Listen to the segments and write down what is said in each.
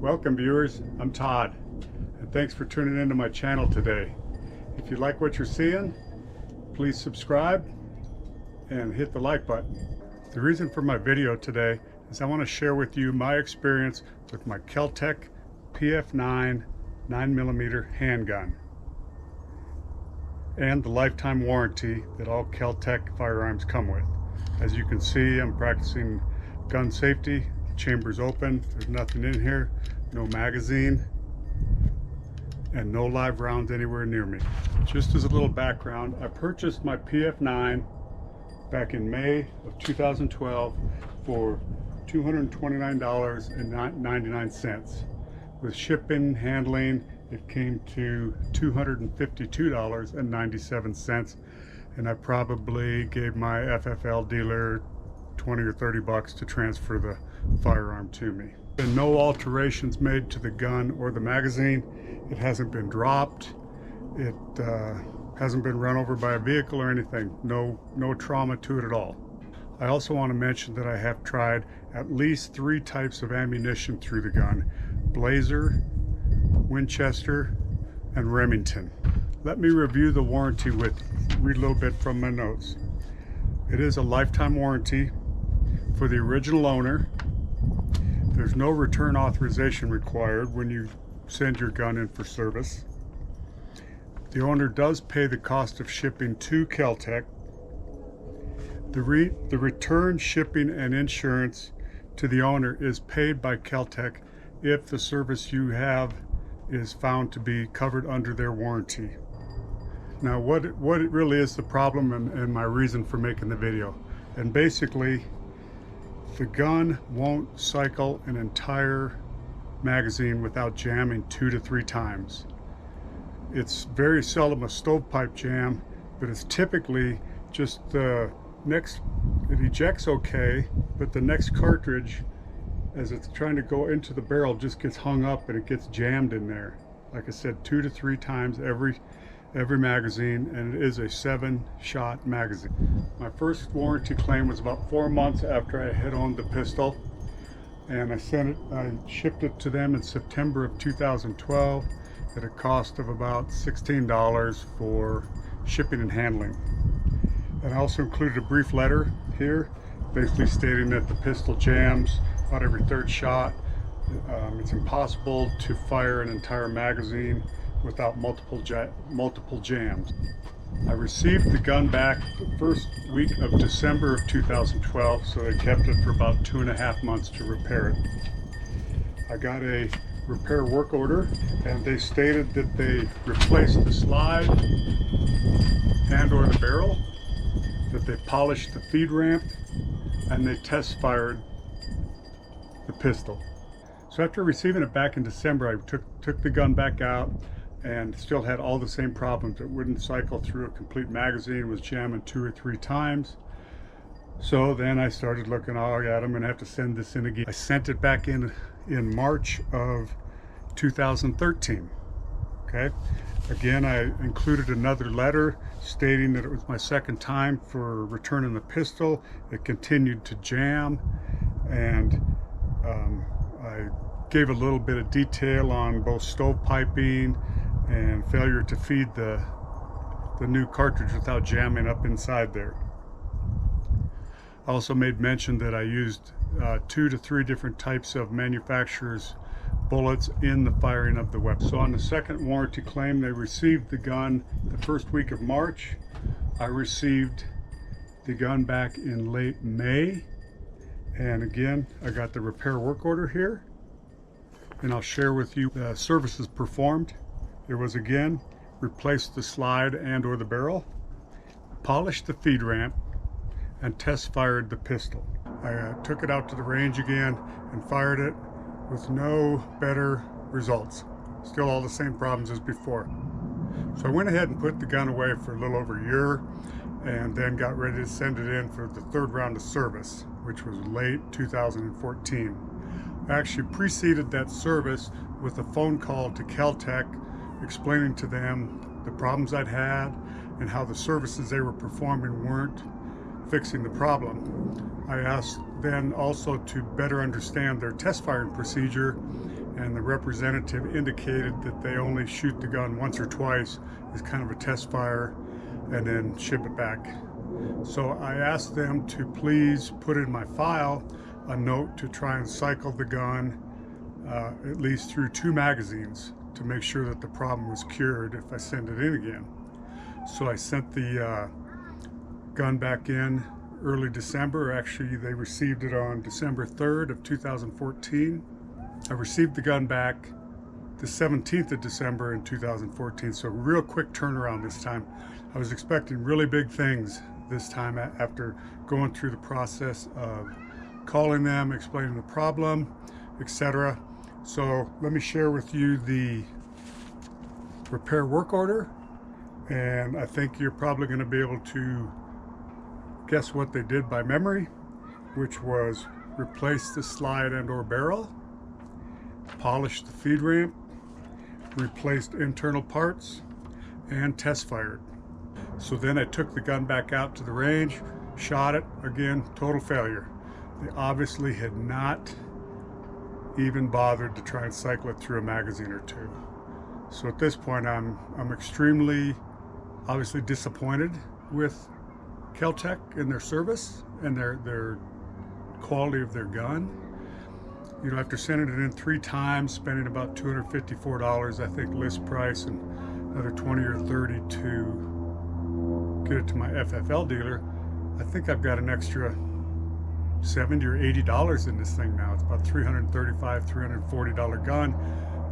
Welcome viewers, I'm Todd, and thanks for tuning into my channel today. If you like what you're seeing, please subscribe and hit the like button. The reason for my video today is I want to share with you my experience with my Kel-Tec PF9 9mm handgun and the lifetime warranty that all Kel-Tec firearms come with. As you can see, I'm practicing gun safety. The chamber's open, there's nothing in here, no magazine, and no live rounds anywhere near me. Just as a little background, I purchased my PF9 back in May of 2012 for $229.99. With shipping, handling, it came to $252.97, and I probably gave my FFL dealer 20 or 30 bucks to transfer the firearm to me. Been no alterations made to the gun or the magazine. It hasn't been dropped. It hasn't been run over by a vehicle or anything. No trauma to it at all. I also want to mention that I have tried at least 3 types of ammunition through the gun: Blazer, Winchester, and Remington. Let me review the warranty with you. Read a little bit from my notes. It is a lifetime warranty for the original owner. There's no return authorization required when you send your gun in for service. The owner does pay the cost of shipping to Kel-Tec. The return, shipping, and insurance to the owner is paid by Kel-Tec if the service you have is found to be covered under their warranty. Now, what it really is the problem and my reason for making the video. And basically, the gun won't cycle an entire magazine without jamming 2 to 3 times. It's very seldom a stovepipe jam, but it's typically just the next, it ejects okay, but the next cartridge, as it's trying to go into the barrel, just gets hung up and it gets jammed in there. Like I said, 2 to 3 times every magazine, and it is a 7-shot magazine. My first warranty claim was about 4 months after I had owned the pistol, and I shipped it to them in September of 2012 at a cost of about $16 for shipping and handling. And I also included a brief letter here basically stating that the pistol jams about every 3rd shot. It's impossible to fire an entire magazine without multiple jams. I received the gun back the first week of December of 2012, so they kept it for about 2.5 months to repair it. I got a repair work order, and they stated that they replaced the slide and or the barrel, that they polished the feed ramp, and they test fired the pistol. So after receiving it back in December, I took the gun back out and still had all the same problems. It wouldn't cycle through a complete magazine, was jamming 2 or 3 times. So then I started looking, oh yeah, I'm gonna have to send this in again. I sent it back in March of 2013. Okay, again, I included another letter stating that it was my 2nd time for returning the pistol. It continued to jam, and I gave a little bit of detail on both stovepiping and failure to feed the new cartridge without jamming up inside there. I also made mention that I used 2 to 3 different types of manufacturers' bullets in the firing of the weapon. So on the 2nd warranty claim, they received the gun the first week of March. I received the gun back in late May. And again, I got the repair work order here, and I'll share with you the services performed. It was, again, replaced the slide and or the barrel, polished the feed ramp, and test fired the pistol. I took it out to the range again and fired it with no better results. Still all the same problems as before. So I went ahead and put the gun away for a little over a year, and then got ready to send it in for the 3rd round of service, which was late 2014. I actually preceded that service with a phone call to Kel-Tec explaining to them the problems I'd had and how the services they were performing weren't fixing the problem. I asked then also to better understand their test firing procedure and the representative indicated that they only shoot the gun once or twice as kind of a test fire and then ship it back. So I asked them to please put in my file a note to try and cycle the gun at least through 2 magazines to make sure that the problem was cured if I send it in again. So I sent the gun back in early December. Actually, they received it on December 3rd of 2014. I received the gun back the 17th of December in 2014, so real quick turnaround this time. I was expecting really big things this time after going through the process of calling them, explaining the problem, etc. So let me share with you the repair work order, and I think you're probably going to be able to guess what they did by memory, which was replace the slide and or barrel, polish the feed ramp, replaced internal parts, and test fired. So then I took the gun back out to the range, shot it, again, total failure. They obviously had not even bothered to try and cycle it through a magazine or 2. So at this point I'm extremely obviously disappointed with Kel-Tec and their service and their quality of their gun. You know, after sending it in 3 times, spending about $254, I think, list price, and another $20 or $30 to get it to my FFL dealer, I think I've got an extra $70 or $80 in this thing now. It's about $335, $340 gun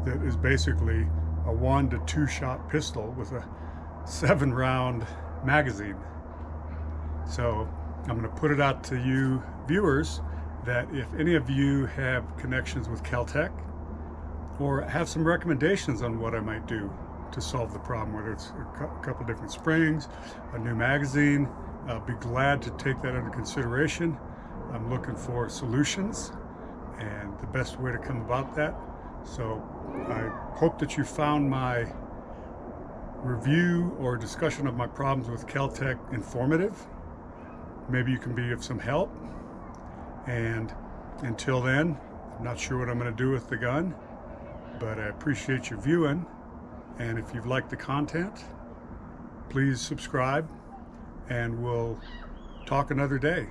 that is basically a 1 to 2 shot pistol with a 7-round magazine. So I'm going to put it out to you viewers that if any of you have connections with Kel-Tec or have some recommendations on what I might do to solve the problem, whether it's a couple different springs, a new magazine, I'll be glad to take that under consideration. I'm looking for solutions and the best way to come about that. So I hope that you found my review or discussion of my problems with Kel-Tec informative. Maybe you can be of some help. And until then, I'm not sure what I'm going to do with the gun, but I appreciate your viewing. And if you've liked the content, please subscribe, and we'll talk another day.